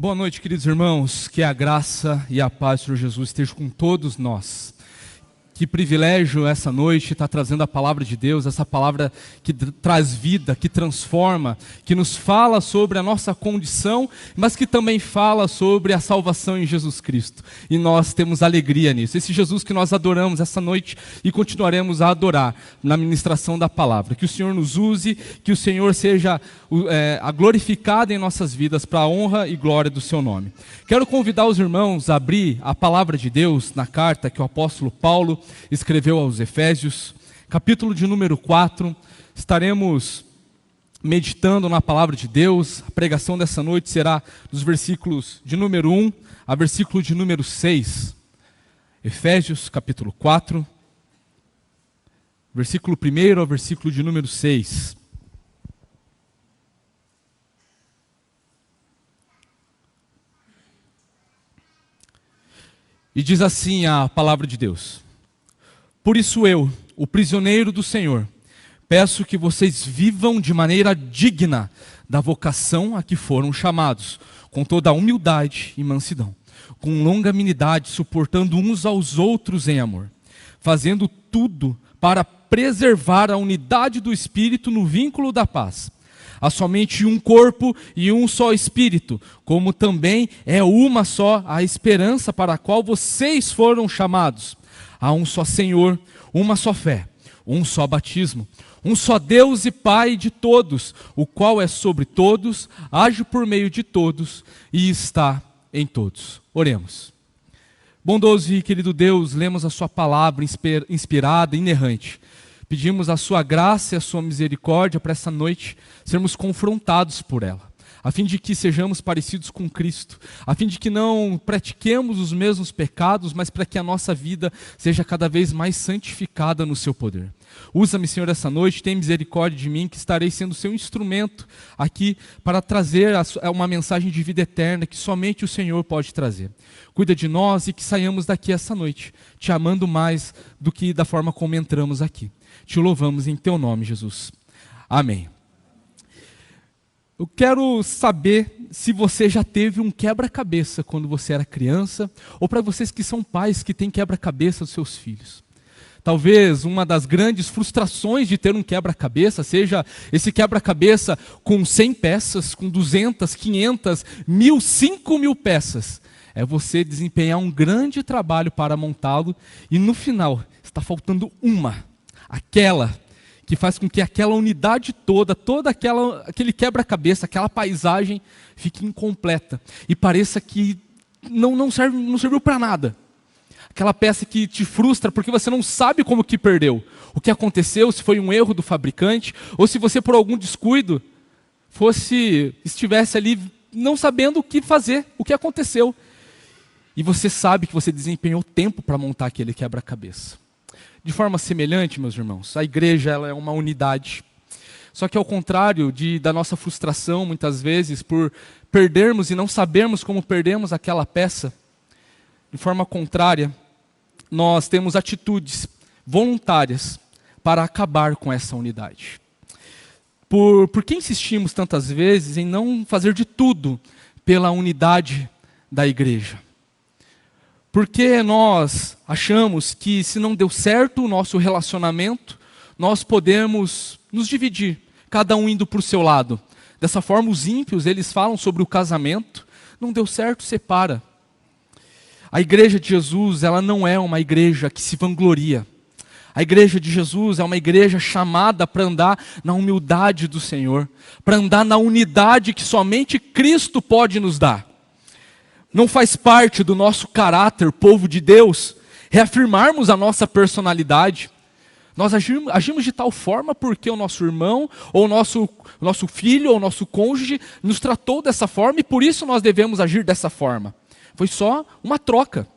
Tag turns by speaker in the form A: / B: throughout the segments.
A: Boa noite, queridos irmãos, que a graça e a paz do Senhor Jesus estejam com todos nós. Que privilégio essa noite estar trazendo a palavra de Deus, essa palavra que traz vida, que transforma, que nos fala sobre a nossa condição, mas que também fala sobre a salvação em Jesus Cristo. E nós temos alegria nisso. Esse Jesus que nós adoramos essa noite e continuaremos a adorar na ministração da palavra. Que o Senhor nos use, que o Senhor seja glorificado em nossas vidas para a honra e glória do seu nome. Quero convidar os irmãos a abrir a palavra de Deus na carta que o apóstolo Paulo escreveu aos Efésios, capítulo de número 4, estaremos meditando na palavra de Deus. A pregação dessa noite será dos versículos de número 1 a versículo de número 6. Efésios, capítulo 4, versículo 1 ao versículo de número 6. E diz assim a palavra de Deus: Por isso eu, o prisioneiro do Senhor, peço que vocês vivam de maneira digna da vocação a que foram chamados, com toda a humildade e mansidão, com longanimidade, suportando uns aos outros em amor, fazendo tudo para preservar a unidade do Espírito no vínculo da paz. Há somente um corpo e um só Espírito, como também é uma só a esperança para a qual vocês foram chamados. Há um só Senhor, uma só fé, um só batismo, um só Deus e Pai de todos, o qual é sobre todos, age por meio de todos e está em todos. Oremos. Bondoso e querido Deus, lemos a sua palavra inspirada e inerrante. Pedimos a sua graça e a sua misericórdia para essa noite sermos confrontados por ela, a fim de que sejamos parecidos com Cristo, a fim de que não pratiquemos os mesmos pecados, mas para que a nossa vida seja cada vez mais santificada no seu poder. Usa-me, Senhor, essa noite, tem misericórdia de mim, que estarei sendo seu instrumento aqui para trazer uma mensagem de vida eterna que somente o Senhor pode trazer. Cuida de nós e que saiamos daqui essa noite, te amando mais do que da forma como entramos aqui. Te louvamos em teu nome, Jesus. Amém. Eu quero saber se você já teve um quebra-cabeça quando você era criança, ou para vocês que são pais que têm quebra-cabeça dos seus filhos. Talvez uma das grandes frustrações de ter um quebra-cabeça seja esse quebra-cabeça com 100 peças, com 200, 500, 1.000, 5.000 peças. É você desempenhar um grande trabalho para montá-lo e no final está faltando aquela que faz com que aquela unidade toda aquele quebra-cabeça, aquela paisagem fique incompleta e pareça que não serviu para nada. Aquela peça que te frustra porque você não sabe como que perdeu, o que aconteceu, se foi um erro do fabricante, ou se você por algum descuido estivesse ali não sabendo o que fazer, o que aconteceu. E você sabe que você desempenhou tempo para montar aquele quebra-cabeça. De forma semelhante, meus irmãos, a igreja ela é uma unidade. Só que ao contrário da nossa frustração, muitas vezes, por perdermos e não sabermos como perdemos aquela peça, de forma contrária, nós temos atitudes voluntárias para acabar com essa unidade. Por que insistimos tantas vezes em não fazer de tudo pela unidade da igreja? Porque nós achamos que se não deu certo o nosso relacionamento, nós podemos nos dividir, cada um indo para o seu lado. Dessa forma, os ímpios, eles falam sobre o casamento, não deu certo, separa. A igreja de Jesus, ela não é uma igreja que se vangloria. A igreja de Jesus é uma igreja chamada para andar na humildade do Senhor, para andar na unidade que somente Cristo pode nos dar. Não faz parte do nosso caráter, povo de Deus, reafirmarmos a nossa personalidade. Nós agimos de tal forma porque o nosso irmão, ou o nosso filho, ou o nosso cônjuge nos tratou dessa forma e por isso nós devemos agir dessa forma. Foi só uma troca.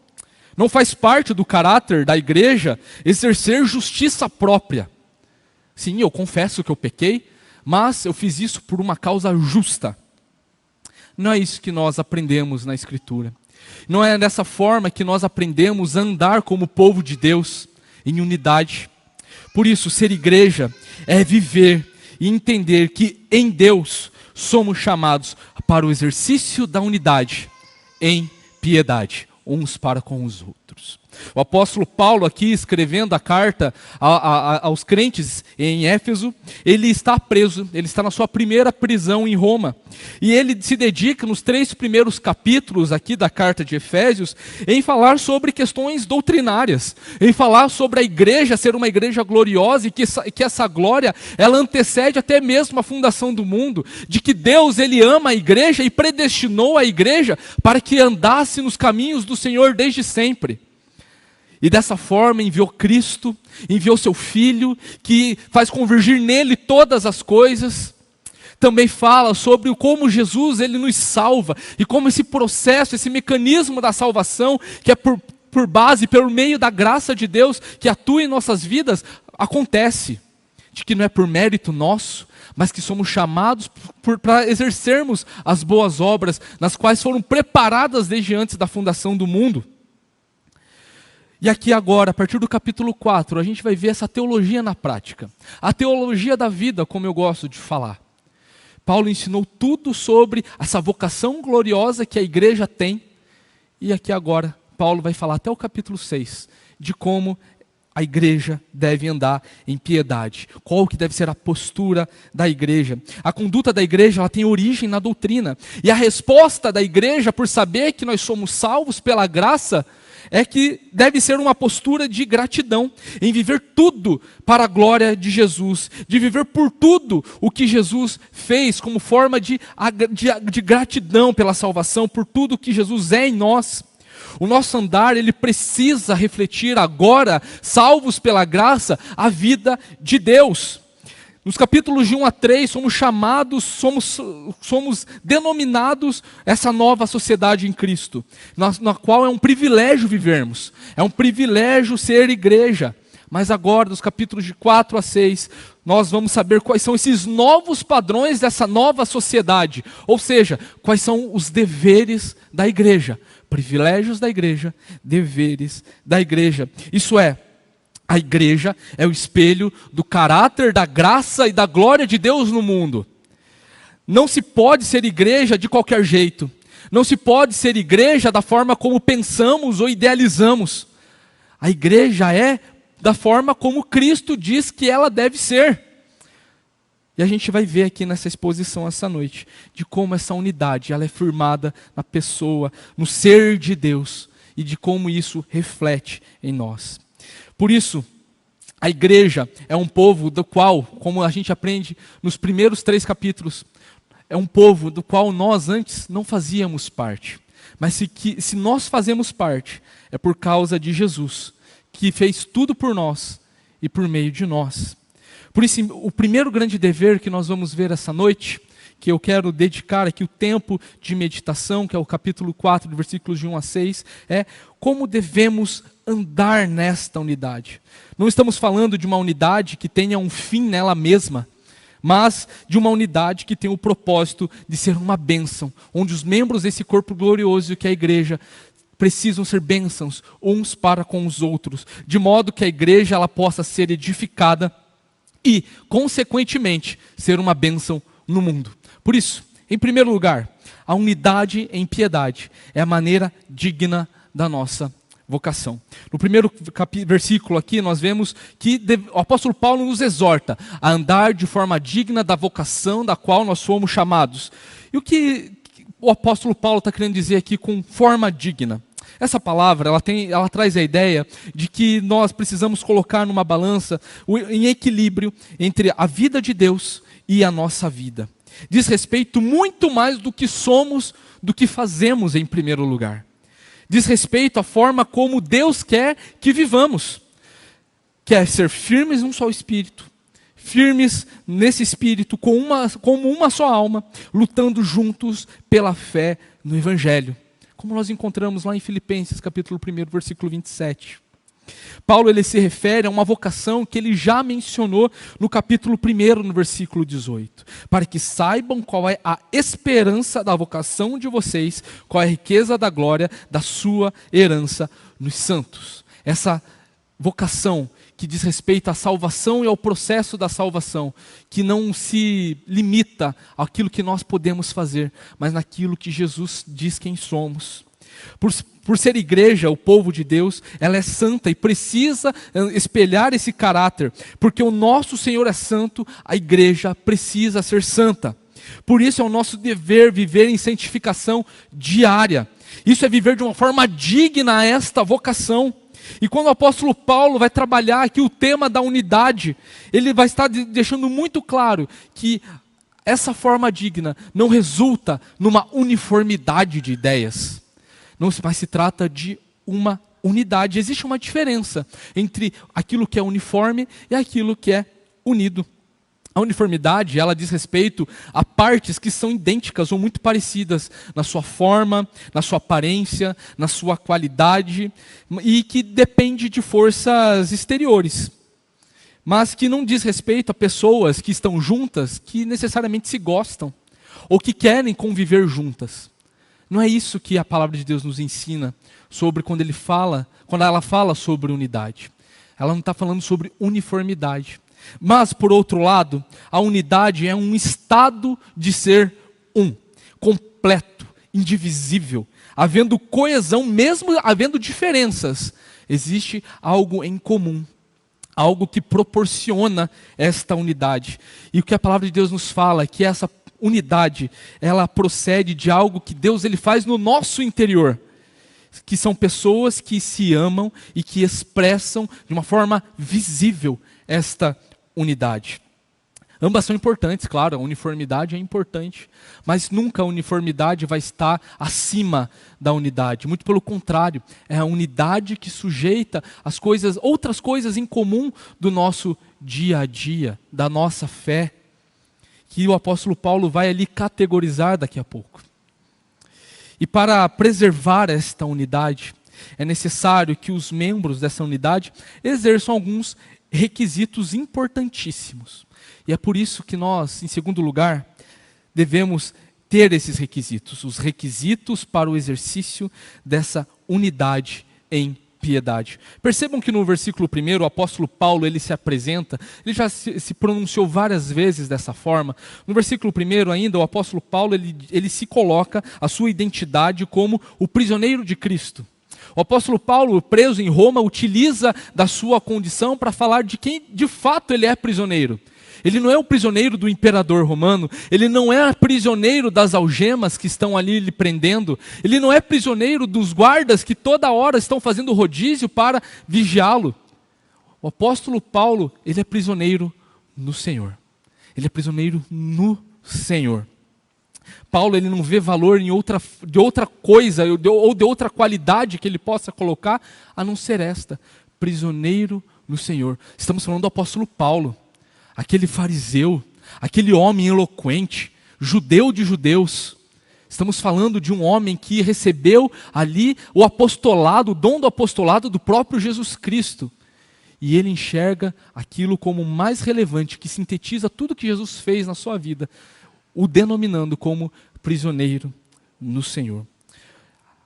A: Não faz parte do caráter da igreja exercer justiça própria. Sim, eu confesso que eu pequei, mas eu fiz isso por uma causa justa. Não é isso que nós aprendemos na Escritura. Não é dessa forma que nós aprendemos a andar como povo de Deus, em unidade. Por isso, ser igreja é viver e entender que em Deus somos chamados para o exercício da unidade em piedade, uns para com os outros. O apóstolo Paulo aqui, escrevendo a carta aos crentes em Éfeso, ele está preso, ele está na sua primeira prisão em Roma. E ele se dedica nos 3 primeiros capítulos aqui da carta de Efésios em falar sobre questões doutrinárias, em falar sobre a igreja ser uma igreja gloriosa e que essa glória, ela antecede até mesmo a fundação do mundo, de que Deus, ele ama a igreja e predestinou a igreja para que andasse nos caminhos do Senhor desde sempre. E dessa forma enviou Cristo, enviou seu Filho, que faz convergir nele todas as coisas. Também fala sobre como Jesus, ele nos salva, e como esse processo, esse mecanismo da salvação, que é por base, pelo meio da graça de Deus, que atua em nossas vidas, acontece. De que não é por mérito nosso, mas que somos chamados para exercermos as boas obras, nas quais foram preparadas desde antes da fundação do mundo. E aqui agora, a partir do capítulo 4, a gente vai ver essa teologia na prática. A teologia da vida, como eu gosto de falar. Paulo ensinou tudo sobre essa vocação gloriosa que a igreja tem. E aqui agora, Paulo vai falar até o capítulo 6, de como a igreja deve andar em piedade. Qual que deve ser a postura da igreja. A conduta da igreja, ela tem origem na doutrina. E a resposta da igreja, por saber que nós somos salvos pela graça, é que deve ser uma postura de gratidão, em viver tudo para a glória de Jesus, de viver por tudo o que Jesus fez como forma de gratidão pela salvação, por tudo que Jesus é em nós. O nosso andar, ele precisa refletir agora, salvos pela graça, a vida de Deus. Nos capítulos de 1 a 3, somos chamados, somos denominados essa nova sociedade em Cristo, na qual é um privilégio vivermos, é um privilégio ser igreja. Mas agora, dos capítulos de 4 a 6, nós vamos saber quais são esses novos padrões dessa nova sociedade, ou seja, quais são os deveres da igreja, privilégios da igreja, deveres da igreja. Isso é, a igreja é o espelho do caráter, da graça e da glória de Deus no mundo. Não se pode ser igreja de qualquer jeito. Não se pode ser igreja da forma como pensamos ou idealizamos. A igreja é da forma como Cristo diz que ela deve ser. E a gente vai ver aqui nessa exposição essa noite, de como essa unidade ela é firmada na pessoa, no ser de Deus, e de como isso reflete em nós. Por isso, a igreja é um povo do qual, como a gente aprende nos primeiros 3 capítulos, é um povo do qual nós antes não fazíamos parte. Mas se nós fazemos parte, é por causa de Jesus, que fez tudo por nós e por meio de nós. Por isso, o primeiro grande dever que nós vamos ver essa noite, que eu quero dedicar aqui o tempo de meditação, que é o capítulo 4, do versículos de 1 a 6, é como devemos andar nesta unidade. Não estamos falando de uma unidade que tenha um fim nela mesma, mas de uma unidade que tem o propósito de ser uma bênção, onde os membros desse corpo glorioso que é a igreja precisam ser bênçãos uns para com os outros, de modo que a igreja ela possa ser edificada e, consequentemente, ser uma bênção no mundo. Por isso, em primeiro lugar, a unidade em piedade é a maneira digna da nossa vocação. No primeiro versículo aqui nós vemos que o apóstolo Paulo nos exorta a andar de forma digna da vocação da qual nós fomos chamados. E o que o apóstolo Paulo está querendo dizer aqui com forma digna? Essa palavra, ela traz a ideia de que nós precisamos colocar numa balança em equilíbrio entre a vida de Deus e a nossa vida. Diz respeito muito mais do que somos, do que fazemos em primeiro lugar. Diz respeito à forma como Deus quer que vivamos. Quer ser firmes num só espírito, firmes nesse espírito como uma só alma, lutando juntos pela fé no Evangelho. Como nós encontramos lá em Filipenses capítulo 1, versículo 27. Paulo ele se refere a uma vocação que ele já mencionou no capítulo 1, no versículo 18. Para que saibam qual é a esperança da vocação de vocês, qual é a riqueza da glória da sua herança nos santos. Essa vocação que diz respeito à salvação e ao processo da salvação, que não se limita àquilo que nós podemos fazer, mas naquilo que Jesus diz quem somos. Por ser igreja, o povo de Deus, ela é santa e precisa espelhar esse caráter, porque o nosso Senhor é santo, a igreja precisa ser santa. Por isso é o nosso dever viver em santificação diária. Isso é viver de uma forma digna a esta vocação. E quando o apóstolo Paulo vai trabalhar aqui o tema da unidade, ele vai estar deixando muito claro que essa forma digna não resulta numa uniformidade de ideias. Não, mas se trata de uma unidade. Existe uma diferença entre aquilo que é uniforme e aquilo que é unido. A uniformidade, ela diz respeito a partes que são idênticas ou muito parecidas na sua forma, na sua aparência, na sua qualidade, e que depende de forças exteriores, mas que não diz respeito a pessoas que estão juntas, que necessariamente se gostam, ou que querem conviver juntas. Não é isso que a palavra de Deus nos ensina sobre quando ela fala sobre unidade. Ela não está falando sobre uniformidade. Mas, por outro lado, a unidade é um estado de ser um, completo, indivisível, havendo coesão, mesmo havendo diferenças, existe algo em comum, algo que proporciona esta unidade. E o que a palavra de Deus nos fala é que essa unidade, ela procede de algo que Deus ele faz no nosso interior, que são pessoas que se amam e que expressam de uma forma visível esta unidade. Ambas são importantes, claro, a uniformidade é importante, mas nunca a uniformidade vai estar acima da unidade. Muito pelo contrário, é a unidade que sujeita as coisas, outras coisas em comum do nosso dia a dia, da nossa fé, que o apóstolo Paulo vai ali categorizar daqui a pouco. E para preservar esta unidade, é necessário que os membros dessa unidade exerçam alguns requisitos importantíssimos. E é por isso que nós, em segundo lugar, devemos ter esses requisitos. Os requisitos para o exercício dessa unidade em piedade. Percebam que no versículo 1, o apóstolo Paulo, ele se apresenta, ele já se pronunciou várias vezes dessa forma. No versículo 1 ainda, o apóstolo Paulo, ele se coloca a sua identidade como o prisioneiro de Cristo. O apóstolo Paulo, preso em Roma, utiliza da sua condição para falar de quem de fato ele é prisioneiro. Ele não é o prisioneiro do imperador romano, ele não é prisioneiro das algemas que estão ali lhe prendendo, ele não é prisioneiro dos guardas que toda hora estão fazendo rodízio para vigiá-lo. O apóstolo Paulo, ele é prisioneiro no Senhor. Ele é prisioneiro no Senhor. Paulo, ele não vê valor de outra coisa ou de outra qualidade que ele possa colocar, a não ser esta, prisioneiro no Senhor. Estamos falando do apóstolo Paulo, aquele fariseu, aquele homem eloquente, judeu de judeus. Estamos falando de um homem que recebeu ali o apostolado, o dom do apostolado do próprio Jesus Cristo. E ele enxerga aquilo como mais relevante, que sintetiza tudo que Jesus fez na sua vida, o denominando como prisioneiro no Senhor.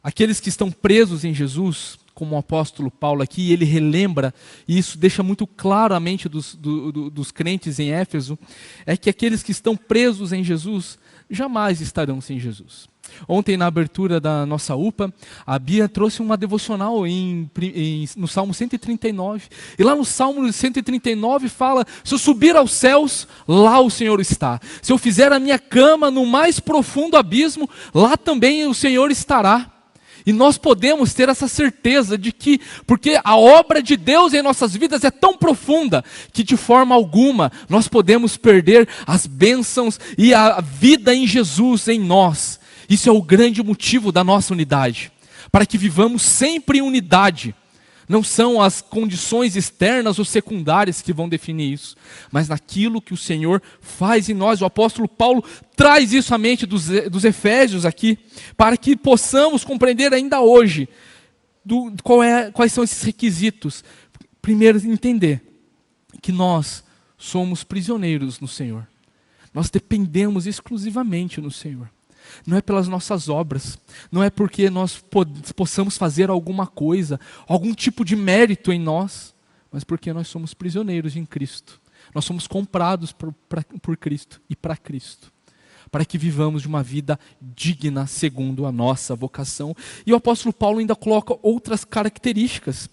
A: Aqueles que estão presos em Jesus, como o apóstolo Paulo aqui, ele relembra, e isso deixa muito claro a mente dos crentes em Éfeso, é que aqueles que estão presos em Jesus, jamais estarão sem Jesus. Ontem, na abertura da nossa UPA, a Bia trouxe uma devocional no Salmo 139. E lá no Salmo 139 fala, se eu subir aos céus, lá o Senhor está. Se eu fizer a minha cama no mais profundo abismo, lá também o Senhor estará. E nós podemos ter essa certeza de que, porque a obra de Deus em nossas vidas é tão profunda, que de forma alguma nós podemos perder as bênçãos e a vida em Jesus em nós. Isso é o grande motivo da nossa unidade, para que vivamos sempre em unidade. Não são as condições externas ou secundárias que vão definir isso, mas naquilo que o Senhor faz em nós. O apóstolo Paulo traz isso à mente dos Efésios aqui, para que possamos compreender ainda hoje quais são esses requisitos. Primeiro, entender que nós somos prisioneiros no Senhor. Nós dependemos exclusivamente no Senhor. Não é pelas nossas obras, não é porque nós possamos fazer alguma coisa, algum tipo de mérito em nós, mas porque nós somos prisioneiros em Cristo. Nós somos comprados por Cristo e para Cristo, para que vivamos de uma vida digna segundo a nossa vocação. E o apóstolo Paulo ainda coloca outras características,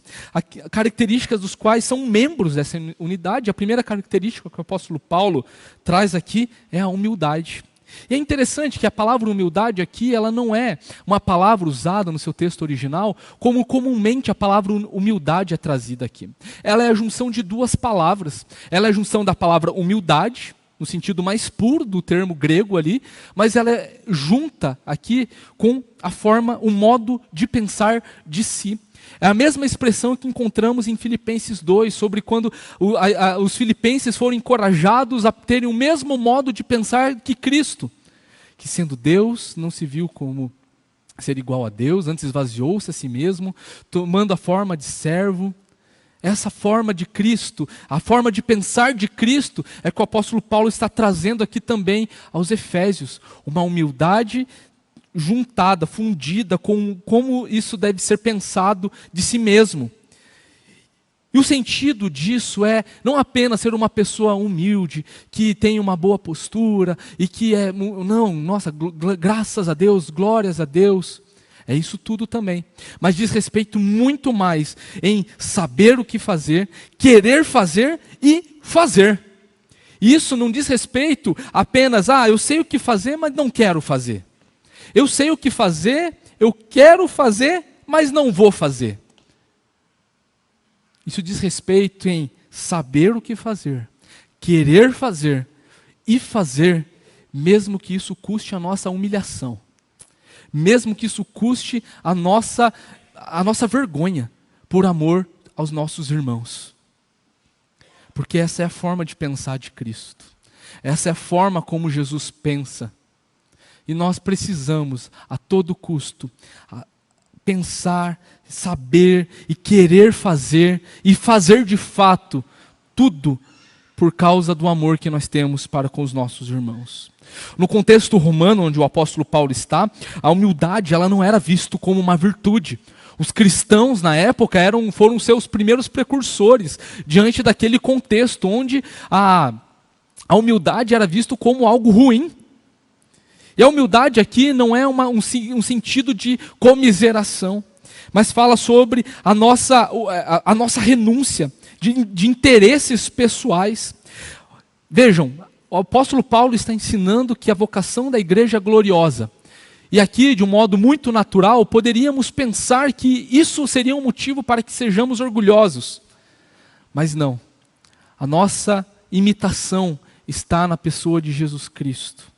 A: características dos quais são membros dessa unidade. A primeira característica que o apóstolo Paulo traz aqui é a humildade. E é interessante que a palavra humildade aqui, ela não é uma palavra usada no seu texto original, como comumente a palavra humildade é trazida aqui. Ela é a junção de duas palavras. Ela é a junção da palavra humildade, no sentido mais puro do termo grego ali, mas ela é junta aqui com a forma, o modo de pensar de si. É a mesma expressão que encontramos em Filipenses 2, sobre quando os filipenses foram encorajados a terem o mesmo modo de pensar que Cristo, que sendo Deus, não se viu como ser igual a Deus, antes esvaziou-se a si mesmo, tomando a forma de servo. Essa forma de Cristo, a forma de pensar de Cristo, é que o apóstolo Paulo está trazendo aqui também aos Efésios. Uma humildade juntada, fundida com como isso deve ser pensado de si mesmo. E o sentido disso é não apenas ser uma pessoa humilde, que tem uma boa postura, e que graças a Deus, glórias a Deus. É isso tudo também. Mas diz respeito muito mais em saber o que fazer, querer fazer e fazer. Isso não diz respeito apenas, eu sei o que fazer, mas não quero fazer. Eu sei o que fazer, eu quero fazer, mas não vou fazer. Isso diz respeito em saber o que fazer, querer fazer e fazer, mesmo que isso custe a nossa humilhação. Mesmo que isso custe a nossa vergonha, por amor aos nossos irmãos. Porque essa é a forma de pensar de Cristo. Essa é a forma como Jesus pensa. E nós precisamos, a todo custo, pensar, saber e querer fazer, e fazer de fato tudo por causa do amor que nós temos para com os nossos irmãos. No contexto romano, onde o apóstolo Paulo está, a humildade ela não era vista como uma virtude. Os cristãos na época foram seus primeiros precursores diante daquele contexto onde a humildade era vista como algo ruim. E a humildade aqui não é um sentido de comiseração, mas fala sobre a nossa renúncia de interesses pessoais. Vejam, o apóstolo Paulo está ensinando que a vocação da igreja é gloriosa. E aqui, de um modo muito natural, poderíamos pensar que isso seria um motivo para que sejamos orgulhosos. Mas não. A nossa imitação está na pessoa de Jesus Cristo.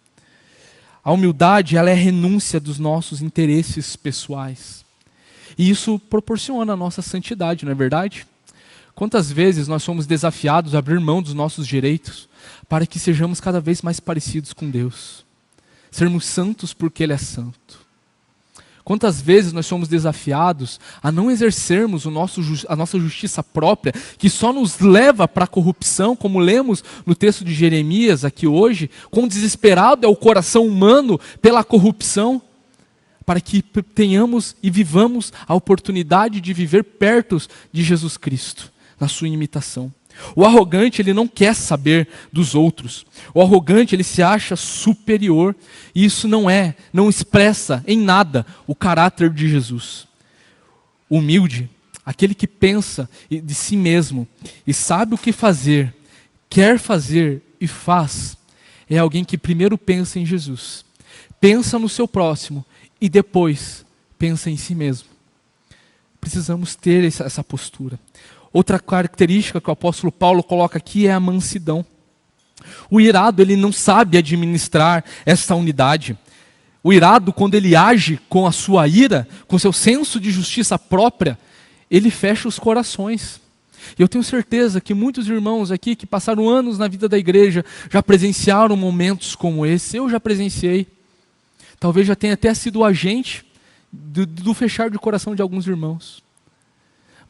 A: A humildade, ela é a renúncia dos nossos interesses pessoais. E isso proporciona a nossa santidade, não é verdade? Quantas vezes nós somos desafiados a abrir mão dos nossos direitos para que sejamos cada vez mais parecidos com Deus. Sermos santos porque Ele é santo. Quantas vezes nós somos desafiados a não exercermos a nossa justiça própria, que só nos leva para a corrupção, como lemos no texto de Jeremias aqui hoje, quão desesperado é o coração humano pela corrupção, para que tenhamos e vivamos a oportunidade de viver perto de Jesus Cristo, na sua imitação. O arrogante, ele não quer saber dos outros. O arrogante, ele se acha superior. E isso não expressa em nada o caráter de Jesus. O humilde, aquele que pensa de si mesmo e sabe o que fazer, quer fazer e faz, é alguém que primeiro pensa em Jesus, pensa no seu próximo e depois pensa em si mesmo. Precisamos ter essa postura. Outra característica que o apóstolo Paulo coloca aqui é a mansidão. O irado, ele não sabe administrar essa unidade. O irado, quando ele age com a sua ira, com seu senso de justiça própria, ele fecha os corações. E eu tenho certeza que muitos irmãos aqui que passaram anos na vida da igreja já presenciaram momentos como esse. Eu já presenciei. Talvez já tenha até sido o agente do fechar de coração de alguns irmãos.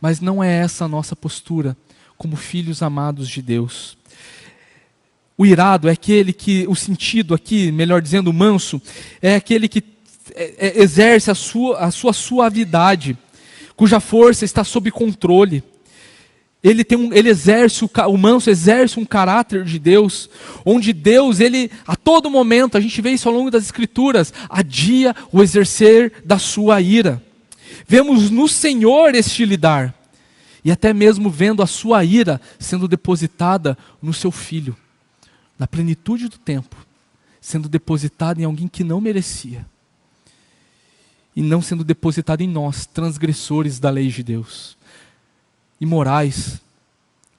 A: Mas não é essa a nossa postura como filhos amados de Deus. O irado é aquele que, o sentido aqui, melhor dizendo, o manso, é aquele que exerce a sua suavidade, cuja força está sob controle. ele exerce, o manso exerce um caráter de Deus, onde Deus, ele, a todo momento, a gente vê isso ao longo das Escrituras, adia o exercer da sua ira. Vemos no Senhor este lidar, e até mesmo vendo a sua ira sendo depositada no seu Filho, na plenitude do tempo, sendo depositada em alguém que não merecia, e não sendo depositada em nós, transgressores da lei de Deus, imorais,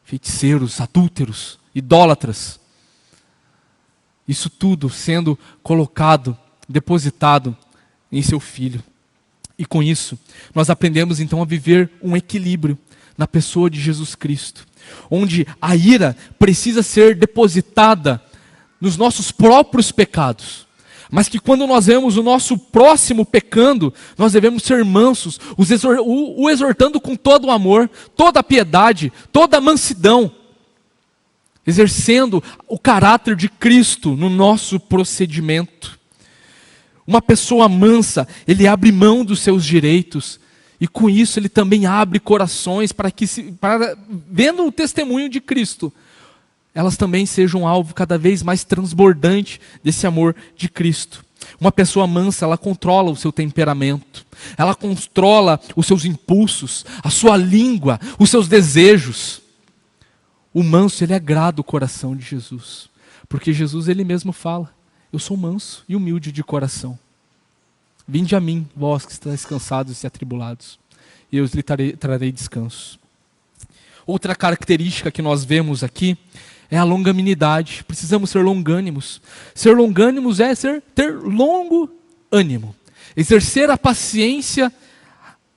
A: feiticeiros, adúlteros, idólatras. Isso tudo sendo colocado, depositado em seu Filho. E com isso, nós aprendemos então a viver um equilíbrio na pessoa de Jesus Cristo, onde a ira precisa ser depositada nos nossos próprios pecados, mas que quando nós vemos o nosso próximo pecando, nós devemos ser mansos, o exortando com todo o amor, toda a piedade, toda a mansidão, exercendo o caráter de Cristo no nosso procedimento. Uma pessoa mansa, ele abre mão dos seus direitos, e com isso ele também abre corações para que, vendo o testemunho de Cristo, elas também sejam alvo cada vez mais transbordante desse amor de Cristo. Uma pessoa mansa, ela controla o seu temperamento, ela controla os seus impulsos, a sua língua, os seus desejos. O manso, ele agrada o coração de Jesus, porque Jesus, ele mesmo fala: eu sou manso e humilde de coração. Vinde a mim, vós que estáis cansados e atribulados, e eu lhe trarei descanso. Outra característica que nós vemos aqui é a longanimidade. Precisamos ser longânimos. Ser longânimos é ter longo ânimo. Exercer a paciência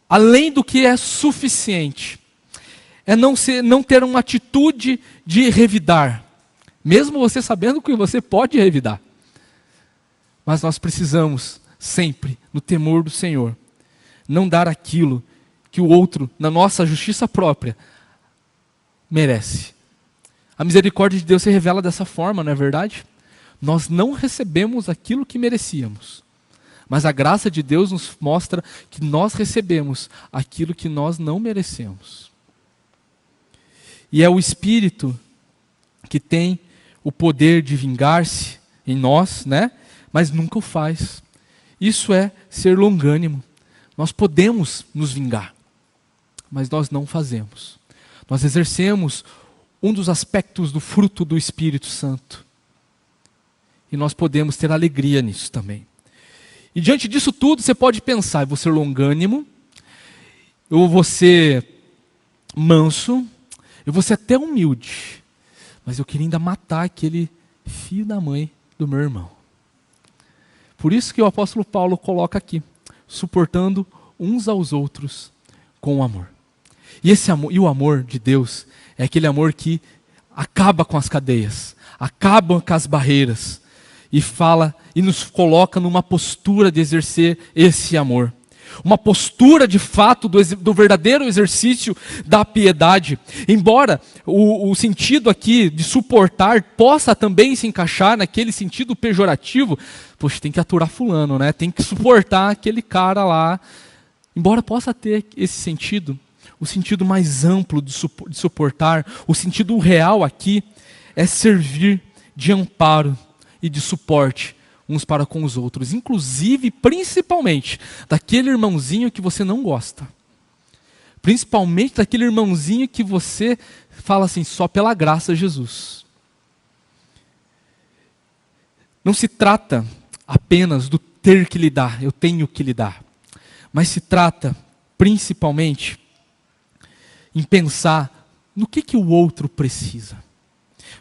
A: além do que é suficiente. É não ter uma atitude de revidar, mesmo você sabendo que você pode revidar. Mas nós precisamos sempre, no temor do Senhor, não dar aquilo que o outro, na nossa justiça própria, merece. A misericórdia de Deus se revela dessa forma, não é verdade? Nós não recebemos aquilo que merecíamos, mas a graça de Deus nos mostra que nós recebemos aquilo que nós não merecemos. E é o Espírito que tem o poder de vingar-se em nós, né? Mas nunca o faz. Isso é ser longânimo. Nós podemos nos vingar, mas nós não fazemos. Nós exercemos um dos aspectos do fruto do Espírito Santo. E nós podemos ter alegria nisso também. E diante disso tudo, você pode pensar: eu vou ser longânimo, eu vou ser manso, eu vou ser até humilde, mas eu queria ainda matar aquele filho da mãe do meu irmão. Por isso que o apóstolo Paulo coloca aqui: suportando uns aos outros com amor. E esse amor, e o amor de Deus é aquele amor que acaba com as cadeias, acaba com as barreiras, e fala e nos coloca numa postura de exercer esse amor. Uma postura de fato do verdadeiro exercício da piedade. Embora o sentido aqui de suportar possa também se encaixar naquele sentido pejorativo. Poxa, tem que aturar fulano, né? Tem que suportar aquele cara lá. Embora possa ter esse sentido, o sentido mais amplo de suportar, o sentido real aqui é servir de amparo e de suporte uns para com os outros, inclusive, principalmente, daquele irmãozinho que você não gosta. Principalmente daquele irmãozinho que você fala assim: só pela graça de Jesus. Não se trata apenas do ter que lidar, eu tenho que lidar, mas se trata principalmente em pensar no que o outro precisa,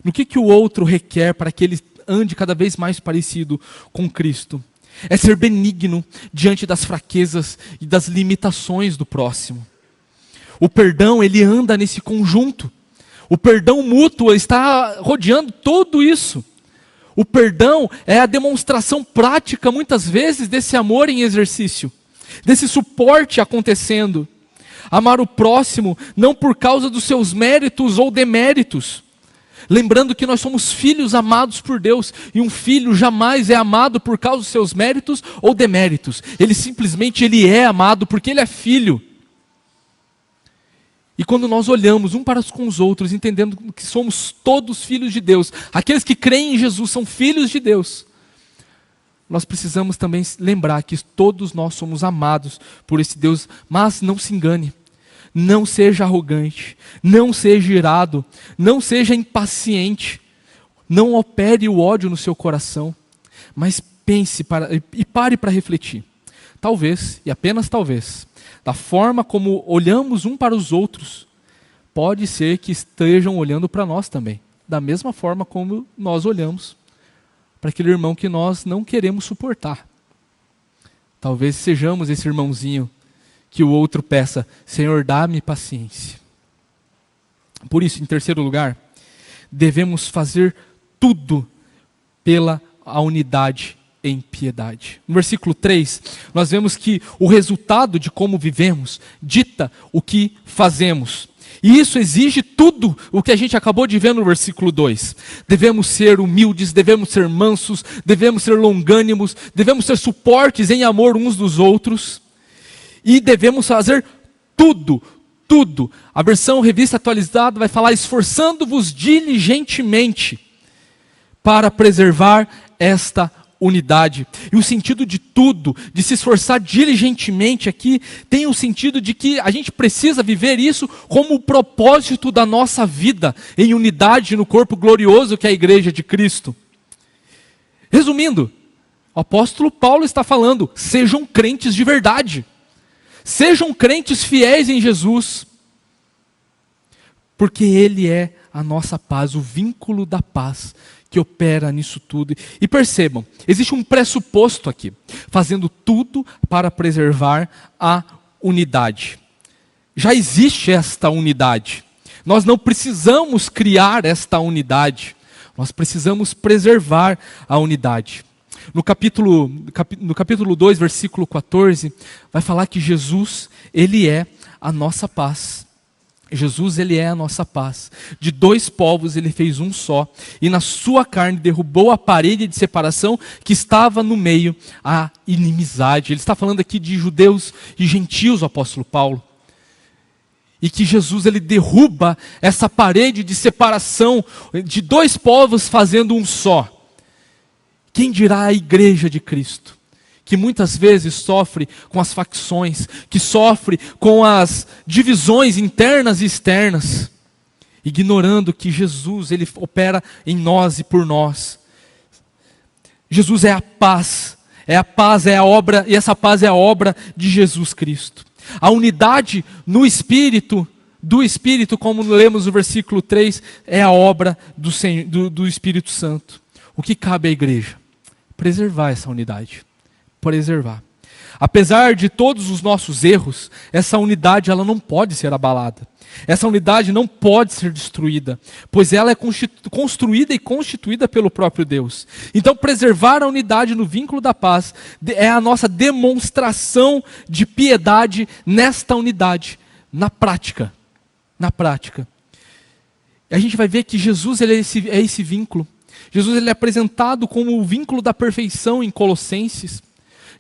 A: no que o outro requer para que ele ande cada vez mais parecido com Cristo. É ser benigno diante das fraquezas e das limitações do próximo. O perdão, ele anda nesse conjunto. O perdão mútuo está rodeando tudo isso. O perdão é a demonstração prática, muitas vezes, desse amor em exercício, desse suporte acontecendo. Amar o próximo não por causa dos seus méritos ou deméritos, lembrando que nós somos filhos amados por Deus, e um filho jamais é amado por causa dos seus méritos ou deméritos. Ele simplesmente é amado porque ele é filho. E quando nós olhamos um para com os outros, entendendo que somos todos filhos de Deus, aqueles que creem em Jesus são filhos de Deus, nós precisamos também lembrar que todos nós somos amados por esse Deus, mas não se engane, não seja arrogante, não seja irado, não seja impaciente, não opere o ódio no seu coração, mas pense e pare para refletir. Talvez, e apenas talvez, da forma como olhamos um para os outros, pode ser que estejam olhando para nós também, da mesma forma como nós olhamos para aquele irmão que nós não queremos suportar. Talvez sejamos esse irmãozinho que o outro peça: Senhor, dá-me paciência. Por isso, em terceiro lugar, devemos fazer tudo pela a unidade em piedade. No versículo 3, nós vemos que o resultado de como vivemos dita o que fazemos. E isso exige tudo o que a gente acabou de ver no versículo 2. Devemos ser humildes, devemos ser mansos, devemos ser longânimos, devemos ser suportes em amor uns dos outros. E devemos fazer tudo. A versão Revista Atualizada vai falar: esforçando-vos diligentemente para preservar esta unidade. E o sentido de tudo, de se esforçar diligentemente aqui, tem o sentido de que a gente precisa viver isso como o propósito da nossa vida, em unidade no corpo glorioso que é a igreja de Cristo. Resumindo, o apóstolo Paulo está falando: sejam crentes de verdade, sejam crentes fiéis em Jesus, porque Ele é a nossa paz, o vínculo da paz que opera nisso tudo. E percebam, existe um pressuposto aqui: fazendo tudo para preservar a unidade. Já existe esta unidade. Nós não precisamos criar esta unidade. Nós precisamos preservar a unidade. No capítulo 2, versículo 14, vai falar que Jesus, Ele é a nossa paz. Jesus, Ele é a nossa paz. De dois povos Ele fez um só, e na sua carne derrubou a parede de separação que estava no meio, a inimizade. Ele está falando aqui de judeus e gentios, o apóstolo Paulo. E que Jesus, Ele derruba essa parede de separação de dois povos fazendo um só. Quem dirá a igreja de Cristo, que muitas vezes sofre com as facções, que sofre com as divisões internas e externas, ignorando que Jesus, Ele opera em nós e por nós. Jesus é a paz, é a obra, e essa paz é a obra de Jesus Cristo. A unidade no Espírito, do Espírito, como lemos no versículo 3, é a obra do Espírito Santo. O que cabe à igreja? Preservar essa unidade. Preservar. Apesar de todos os nossos erros, essa unidade ela não pode ser abalada. Essa unidade não pode ser destruída, pois ela é construída e constituída pelo próprio Deus. Então, preservar a unidade no vínculo da paz é a nossa demonstração de piedade nesta unidade, na prática. Na prática. E a gente vai ver que Jesus ele é esse vínculo. Jesus ele é apresentado como o vínculo da perfeição em Colossenses.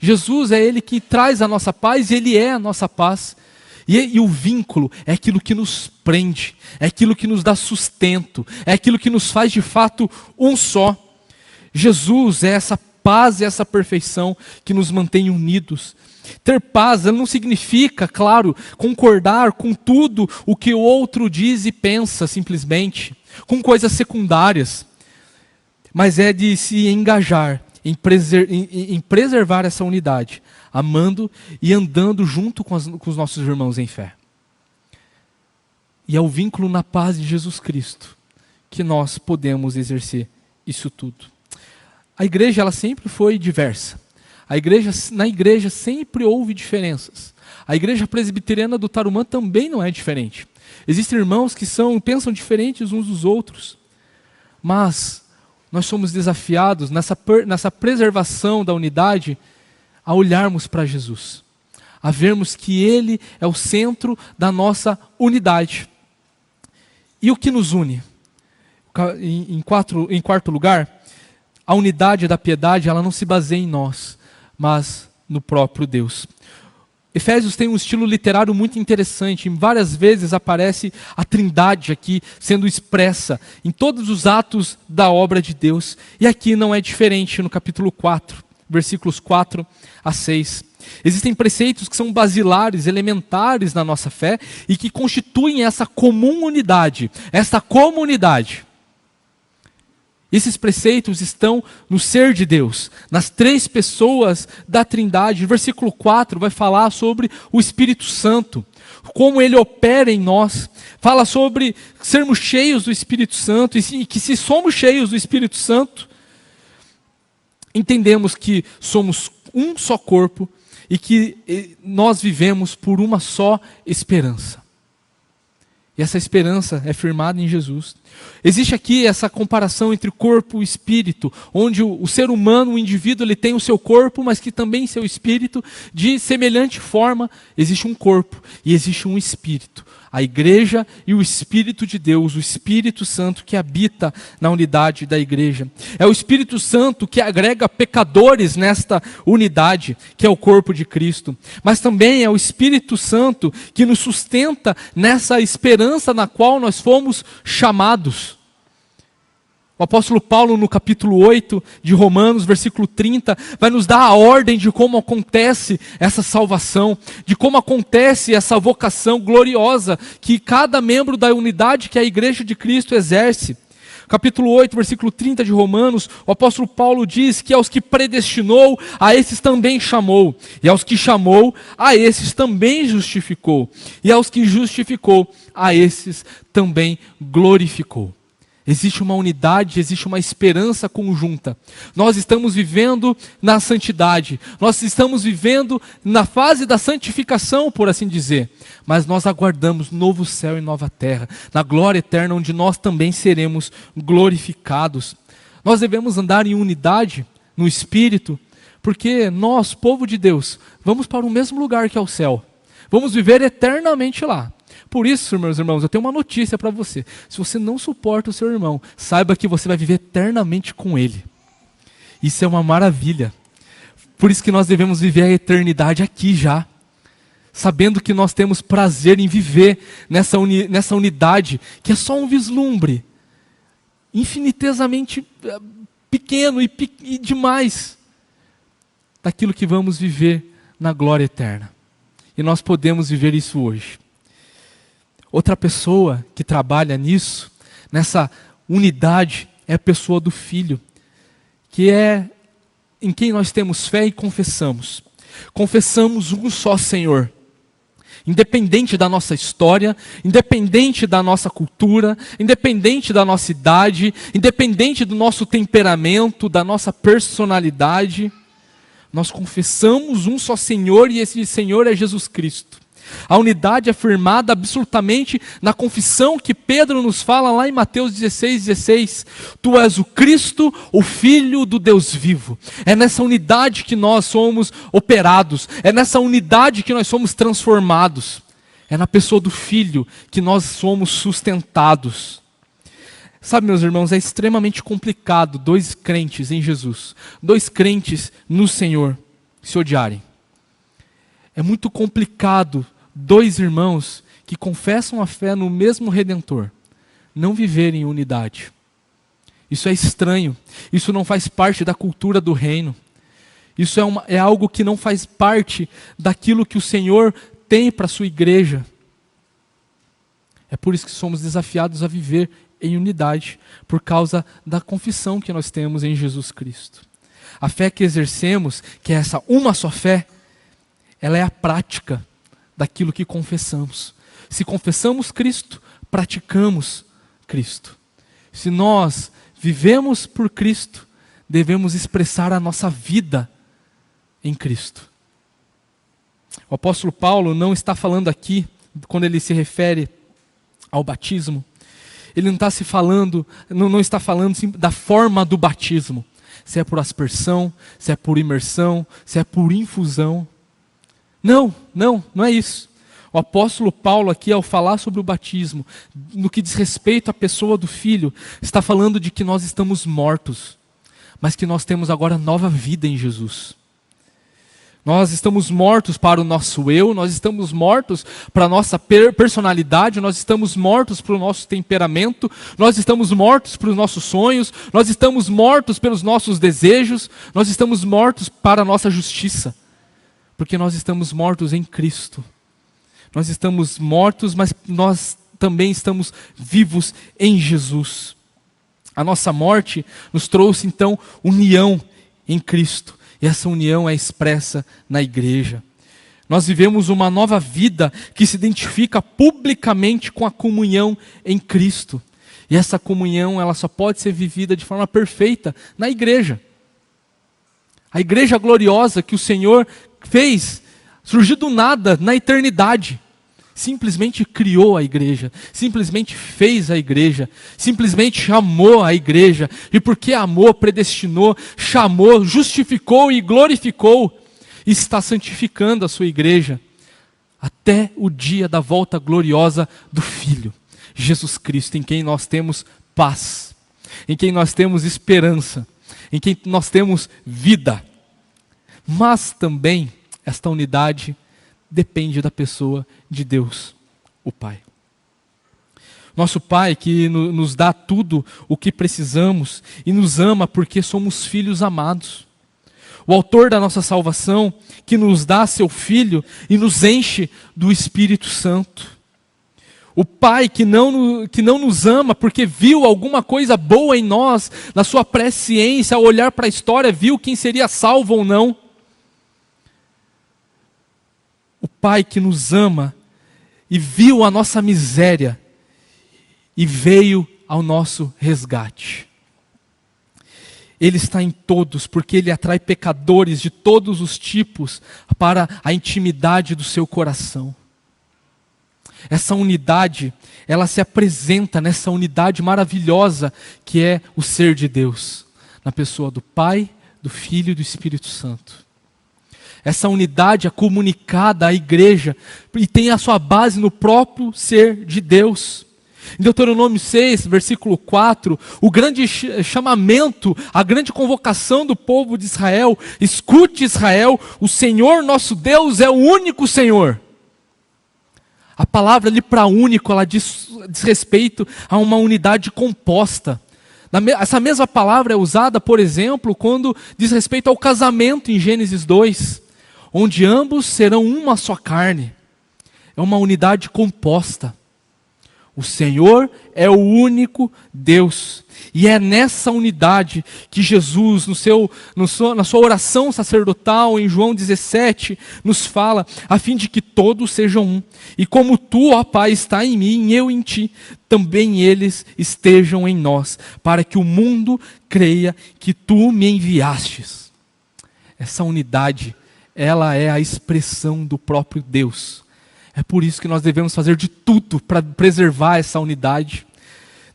A: Jesus é Ele que traz a nossa paz, e Ele é a nossa paz. E o vínculo é aquilo que nos prende, é aquilo que nos dá sustento, é aquilo que nos faz de fato um só. Jesus é essa paz e essa perfeição que nos mantém unidos. Ter paz não significa, claro, concordar com tudo o que o outro diz e pensa simplesmente, com coisas secundárias, mas é de se engajar em preservar essa unidade, amando e andando junto com os nossos irmãos em fé. E é o vínculo na paz de Jesus Cristo que nós podemos exercer isso tudo. A igreja ela sempre foi diversa. Na igreja sempre houve diferenças. A igreja presbiteriana do Tarumã também não é diferente. Existem irmãos que pensam diferentes uns dos outros, mas nós somos desafiados nessa preservação da unidade a olharmos para Jesus, a vermos que Ele é o centro da nossa unidade. E o que nos une? Em quarto lugar, a unidade da piedade ela não se baseia em nós, mas no próprio Deus. Efésios tem um estilo literário muito interessante. Várias vezes aparece a Trindade aqui sendo expressa em todos os atos da obra de Deus. E aqui não é diferente no capítulo 4, versículos 4 a 6. Existem preceitos que são basilares, elementares na nossa fé e que constituem essa comum unidade, essa comunidade. Esses preceitos estão no ser de Deus, nas três pessoas da Trindade. O versículo 4 vai falar sobre o Espírito Santo, como ele opera em nós. Fala sobre sermos cheios do Espírito Santo e que se somos cheios do Espírito Santo, entendemos que somos um só corpo e que nós vivemos por uma só esperança. E essa esperança é firmada em Jesus. Existe aqui essa comparação entre corpo e espírito, onde o ser humano, o indivíduo, ele tem o seu corpo, mas que também seu espírito. De semelhante forma, existe um corpo e existe um espírito. A igreja e o Espírito de Deus, o Espírito Santo que habita na unidade da igreja. É o Espírito Santo que agrega pecadores nesta unidade, que é o corpo de Cristo. Mas também é o Espírito Santo que nos sustenta nessa esperança na qual nós fomos chamados. O apóstolo Paulo, no capítulo 8 de Romanos, versículo 30, vai nos dar a ordem de como acontece essa salvação, de como acontece essa vocação gloriosa que cada membro da unidade que a igreja de Cristo exerce. Capítulo 8, versículo 30 de Romanos, o apóstolo Paulo diz que aos que predestinou, a esses também chamou, e aos que chamou, a esses também justificou, e aos que justificou, a esses também glorificou. Existe uma unidade, existe uma esperança conjunta. Nós estamos vivendo na santidade, nós estamos vivendo na fase da santificação, por assim dizer. Mas nós aguardamos novo céu e nova terra, na glória eterna, onde nós também seremos glorificados. Nós devemos andar em unidade, no Espírito, porque nós, povo de Deus, vamos para o mesmo lugar que é o céu. Vamos viver eternamente lá. Por isso, meus irmãos, eu tenho uma notícia para você. Se você não suporta o seu irmão, saiba que você vai viver eternamente com ele. Isso é uma maravilha. Por isso que nós devemos viver a eternidade aqui já. Sabendo que nós temos prazer em viver nessa unidade, que é só um vislumbre. Infinitesamente pequeno e demais. Daquilo que vamos viver na glória eterna. E nós podemos viver isso hoje. Outra pessoa que trabalha nisso, nessa unidade, é a pessoa do Filho, que é em quem nós temos fé e confessamos. Confessamos um só Senhor, independente da nossa história, independente da nossa cultura, independente da nossa idade, independente do nosso temperamento, da nossa personalidade. Nós confessamos um só Senhor e esse Senhor é Jesus Cristo. A unidade é firmada absolutamente na confissão que Pedro nos fala lá em Mateus 16:16. Tu és o Cristo, o Filho do Deus vivo. É nessa unidade que nós somos operados. É nessa unidade que nós somos transformados. É na pessoa do Filho que nós somos sustentados. Sabe, meus irmãos, é extremamente complicado dois crentes em Jesus, dois crentes no Senhor, se odiarem. É muito complicado dois irmãos que confessam a fé no mesmo Redentor não viverem em unidade. Isso é estranho, isso não faz parte da cultura do reino. Isso é algo que não faz parte daquilo que o Senhor tem para a sua igreja. É por isso que somos desafiados a viver em unidade, por causa da confissão que nós temos em Jesus Cristo. A fé que exercemos, que é essa uma só fé, ela é a prática daquilo que confessamos. Se confessamos Cristo, praticamos Cristo. Se nós vivemos por Cristo, devemos expressar a nossa vida em Cristo. O apóstolo Paulo não está falando aqui, quando ele se refere ao batismo, ele não está falando da forma do batismo. Se é por aspersão, se é por imersão, se é por infusão. Não é isso. O apóstolo Paulo aqui, ao falar sobre o batismo, no que diz respeito à pessoa do Filho, está falando de que nós estamos mortos, mas que nós temos agora nova vida em Jesus. Nós estamos mortos para o nosso eu, nós estamos mortos para a nossa personalidade, nós estamos mortos para o nosso temperamento, nós estamos mortos para os nossos sonhos, nós estamos mortos pelos nossos desejos, nós estamos mortos para a nossa justiça, porque nós estamos mortos em Cristo. Nós estamos mortos, mas nós também estamos vivos em Jesus. A nossa morte nos trouxe então união em Cristo. E essa união é expressa na igreja. Nós vivemos uma nova vida que se identifica publicamente com a comunhão em Cristo. E essa comunhão, ela só pode ser vivida de forma perfeita na igreja. A igreja gloriosa que o Senhor fez, surgiu do nada, na eternidade. Simplesmente criou a igreja, simplesmente fez a igreja, simplesmente chamou a igreja, e porque amou, predestinou, chamou, justificou e glorificou, está santificando a sua igreja, até o dia da volta gloriosa do Filho, Jesus Cristo, em quem nós temos paz, em quem nós temos esperança, em quem nós temos vida. Mas também esta unidade depende da pessoa de Deus, o Pai. Nosso Pai que nos dá tudo o que precisamos e nos ama porque somos filhos amados. O autor da nossa salvação que nos dá seu Filho e nos enche do Espírito Santo. O Pai que não nos ama porque viu alguma coisa boa em nós, na sua presciência, ao olhar para a história, viu quem seria salvo ou não. O Pai que nos ama e viu a nossa miséria e veio ao nosso resgate. Ele está em todos, porque Ele atrai pecadores de todos os tipos para a intimidade do seu coração. Essa unidade, ela se apresenta nessa unidade maravilhosa que é o ser de Deus, na pessoa do Pai, do Filho e do Espírito Santo. Essa unidade é comunicada à igreja e tem a sua base no próprio ser de Deus. Em Deuteronômio 6, versículo 4, o grande chamamento, a grande convocação do povo de Israel: escute Israel, o Senhor nosso Deus é o único Senhor. A palavra ali para único, ela diz respeito a uma unidade composta. Essa mesma palavra é usada, por exemplo, quando diz respeito ao casamento em Gênesis 2, onde ambos serão uma só carne. É uma unidade composta. O Senhor é o único Deus. E é nessa unidade que Jesus, na sua oração sacerdotal, em João 17, nos fala, a fim de que todos sejam um. E como tu, ó Pai, está em mim e eu em ti, também eles estejam em nós, para que o mundo creia que tu me enviastes. Essa unidade, ela é a expressão do próprio Deus. É por isso que nós devemos fazer de tudo para preservar essa unidade.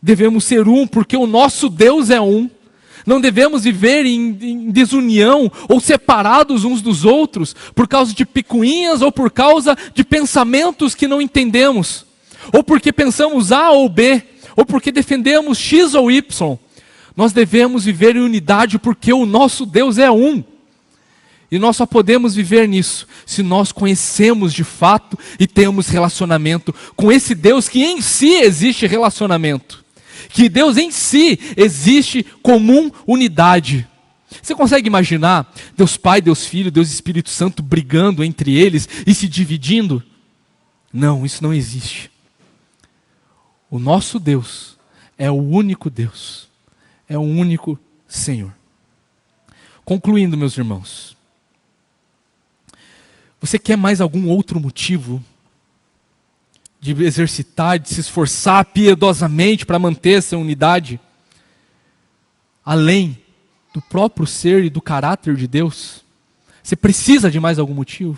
A: Devemos ser um, porque o nosso Deus é um. Não devemos viver em desunião ou separados uns dos outros por causa de picuinhas ou por causa de pensamentos que não entendemos. Ou porque pensamos A ou B, ou porque defendemos X ou Y. Nós devemos viver em unidade porque o nosso Deus é um. E nós só podemos viver nisso se nós conhecemos de fato e temos relacionamento com esse Deus que em si existe relacionamento. Que Deus em si existe comum unidade. Você consegue imaginar Deus Pai, Deus Filho, Deus Espírito Santo brigando entre eles e se dividindo? Não, isso não existe. O nosso Deus é o único Deus. É o único Senhor. Concluindo, meus irmãos. Você quer mais algum outro motivo de exercitar, de se esforçar piedosamente para manter essa unidade? Além do próprio ser e do caráter de Deus? Você precisa de mais algum motivo?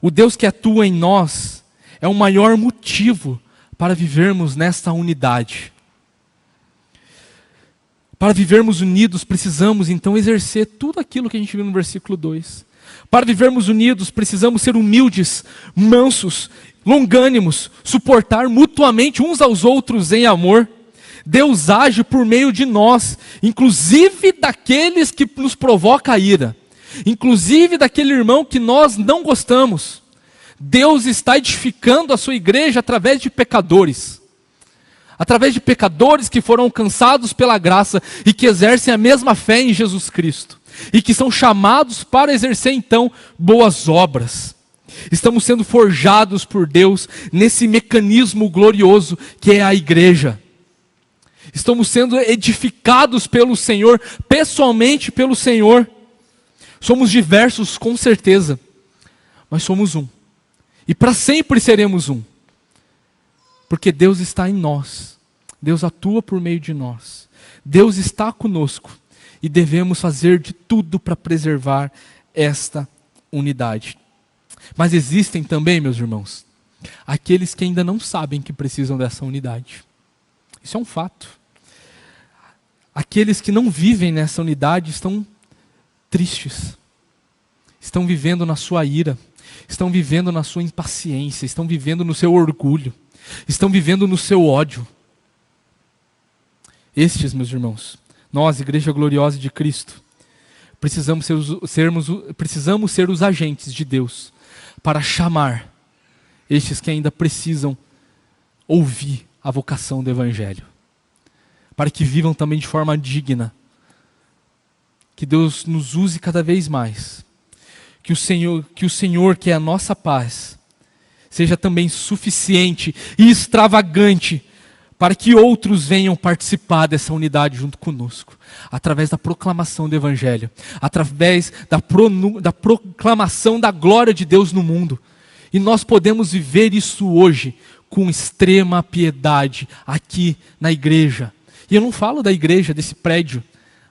A: O Deus que atua em nós é o maior motivo para vivermos nesta unidade. Para vivermos unidos, precisamos então exercer tudo aquilo que a gente viu no versículo 2. Para vivermos unidos, precisamos ser humildes, mansos, longânimos, suportar mutuamente uns aos outros em amor. Deus age por meio de nós, inclusive daqueles que nos provocam a ira. inclusive daquele irmão que nós não gostamos. Deus está edificando a sua igreja através de pecadores. Através de pecadores que foram alcançados pela graça e que exercem a mesma fé em Jesus Cristo. E que são chamados para exercer então boas obras. Estamos sendo forjados por Deus nesse mecanismo glorioso que é a igreja. Estamos sendo edificados pelo Senhor, pessoalmente pelo Senhor. Somos diversos, com certeza, mas somos um. E para sempre seremos um. Porque Deus está em nós. Deus atua por meio de nós. Deus está conosco. E devemos fazer de tudo para preservar esta unidade. Mas existem também, meus irmãos, aqueles que ainda não sabem que precisam dessa unidade. Isso é um fato. Aqueles que não vivem nessa unidade estão tristes. Estão vivendo na sua ira. Estão vivendo na sua impaciência. Estão vivendo no seu orgulho. Estão vivendo no seu ódio. Estes, meus irmãos, nós, Igreja Gloriosa de Cristo, precisamos ser os agentes de Deus para chamar estes que ainda precisam ouvir a vocação do Evangelho. Para que vivam também de forma digna. Que Deus nos use cada vez mais. Que o Senhor, que é a nossa paz, seja também suficiente e extravagante para que outros venham participar dessa unidade junto conosco, através da proclamação do Evangelho, através da proclamação da glória de Deus no mundo. E nós podemos viver isso hoje com extrema piedade aqui na igreja. E eu não falo da igreja, desse prédio,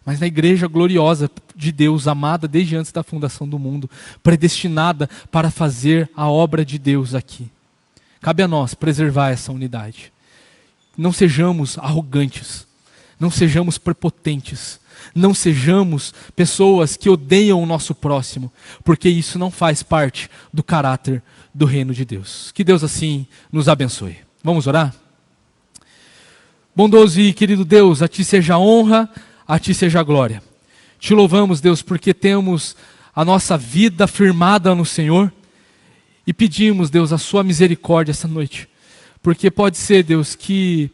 A: mas da igreja gloriosa de Deus, amada desde antes da fundação do mundo, predestinada para fazer a obra de Deus aqui. Cabe a nós preservar essa unidade. Não sejamos arrogantes, não sejamos prepotentes, não sejamos pessoas que odeiam o nosso próximo, porque isso não faz parte do caráter do reino de Deus. Que Deus assim nos abençoe. Vamos orar? Bondoso e querido Deus, a Ti seja a honra, a Ti seja a glória. Te louvamos, Deus, porque temos a nossa vida firmada no Senhor e pedimos, Deus, a Sua misericórdia essa noite. Porque pode ser, Deus, que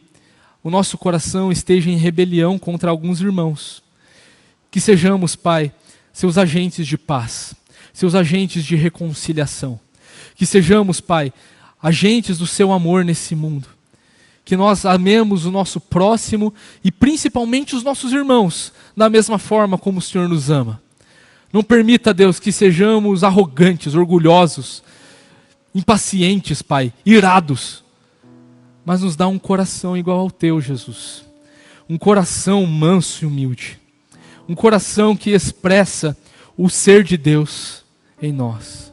A: o nosso coração esteja em rebelião contra alguns irmãos. Que sejamos, Pai, Seus agentes de paz, Seus agentes de reconciliação. Que sejamos, Pai, agentes do Seu amor nesse mundo. Que nós amemos o nosso próximo e principalmente os nossos irmãos, da mesma forma como o Senhor nos ama. Não permita, Deus, que sejamos arrogantes, orgulhosos, impacientes, Pai, irados. Mas nos dá um coração igual ao Teu, Jesus. Um coração manso e humilde. Um coração que expressa o ser de Deus em nós.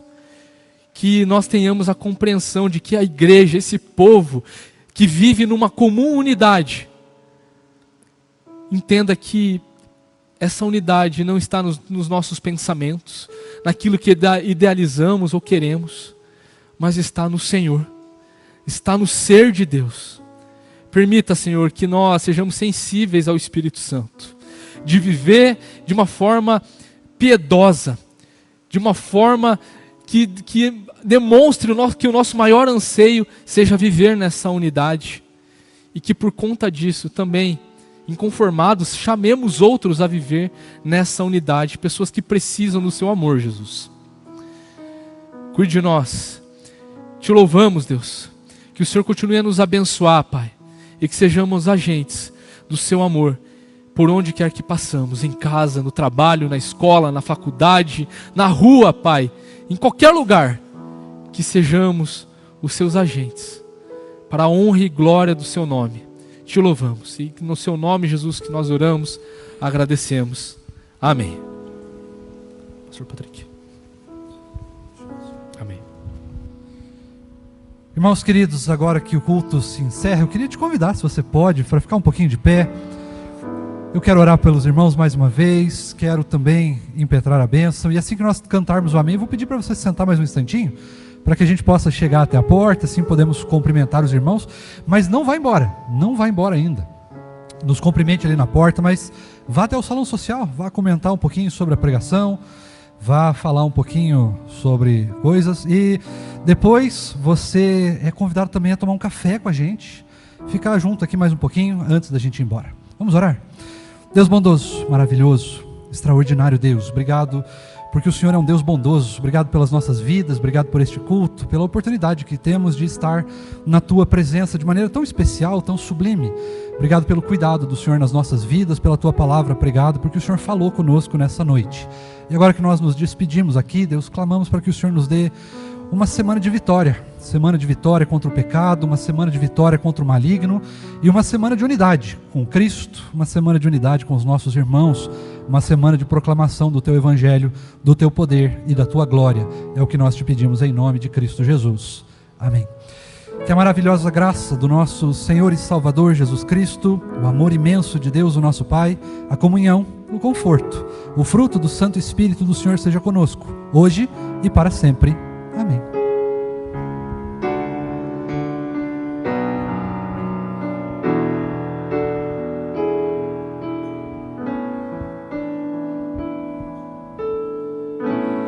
A: Que nós tenhamos a compreensão de que a igreja, esse povo que vive numa comum unidade, entenda que essa unidade não está nos nossos pensamentos, naquilo que idealizamos ou queremos, mas está no Senhor, está no ser de Deus. Permita, Senhor, que nós sejamos sensíveis ao Espírito Santo, de viver de uma forma piedosa, de uma forma que demonstre que o nosso maior anseio seja viver nessa unidade. E que por conta disso também, inconformados, chamemos outros a viver nessa unidade. Pessoas que precisam do Seu amor, Jesus. Cuide de nós. Te louvamos, Deus. Que o Senhor continue a nos abençoar, Pai. E que sejamos agentes do Seu amor por onde quer que passamos. Em casa, no trabalho, na escola, na faculdade, na rua, Pai. Em qualquer lugar, que sejamos os Seus agentes, para a honra e glória do Seu nome. Te louvamos, e no Seu nome, Jesus, que nós oramos, agradecemos. Amém. Pastor Patrick. Amém.
B: Irmãos queridos, agora que o culto se encerra, eu queria te convidar, se você pode, para ficar um pouquinho de pé. Eu quero orar pelos irmãos mais uma vez, quero também impetrar a bênção, e assim que nós cantarmos o amém, eu vou pedir para você se sentar mais um instantinho, para que a gente possa chegar até a porta, assim podemos cumprimentar os irmãos, mas não vá embora ainda. Nos cumprimente ali na porta, mas vá até o salão social, vá comentar um pouquinho sobre a pregação, vá falar um pouquinho sobre coisas e depois você é convidado também a tomar um café com a gente, ficar junto aqui mais um pouquinho antes da gente ir embora. Vamos orar? Deus bondoso, maravilhoso, extraordinário Deus, obrigado porque o Senhor é um Deus bondoso, obrigado pelas nossas vidas, obrigado por este culto, pela oportunidade que temos de estar na Tua presença de maneira tão especial, tão sublime. Obrigado pelo cuidado do Senhor nas nossas vidas, pela Tua palavra, obrigado porque o Senhor falou conosco nessa noite. E agora que nós nos despedimos aqui, Deus, clamamos para que o Senhor nos dê uma semana de vitória contra o pecado, uma semana de vitória contra o maligno e uma semana de unidade com Cristo, uma semana de unidade com os nossos irmãos, uma semana de proclamação do Teu Evangelho, do Teu poder e da Tua glória. É o que nós te pedimos em nome de Cristo Jesus. Amém. Que a maravilhosa graça do nosso Senhor e Salvador Jesus Cristo, o amor imenso de Deus, o nosso Pai, a comunhão, o conforto, o fruto do Santo Espírito do Senhor seja conosco, hoje e para sempre. Amém.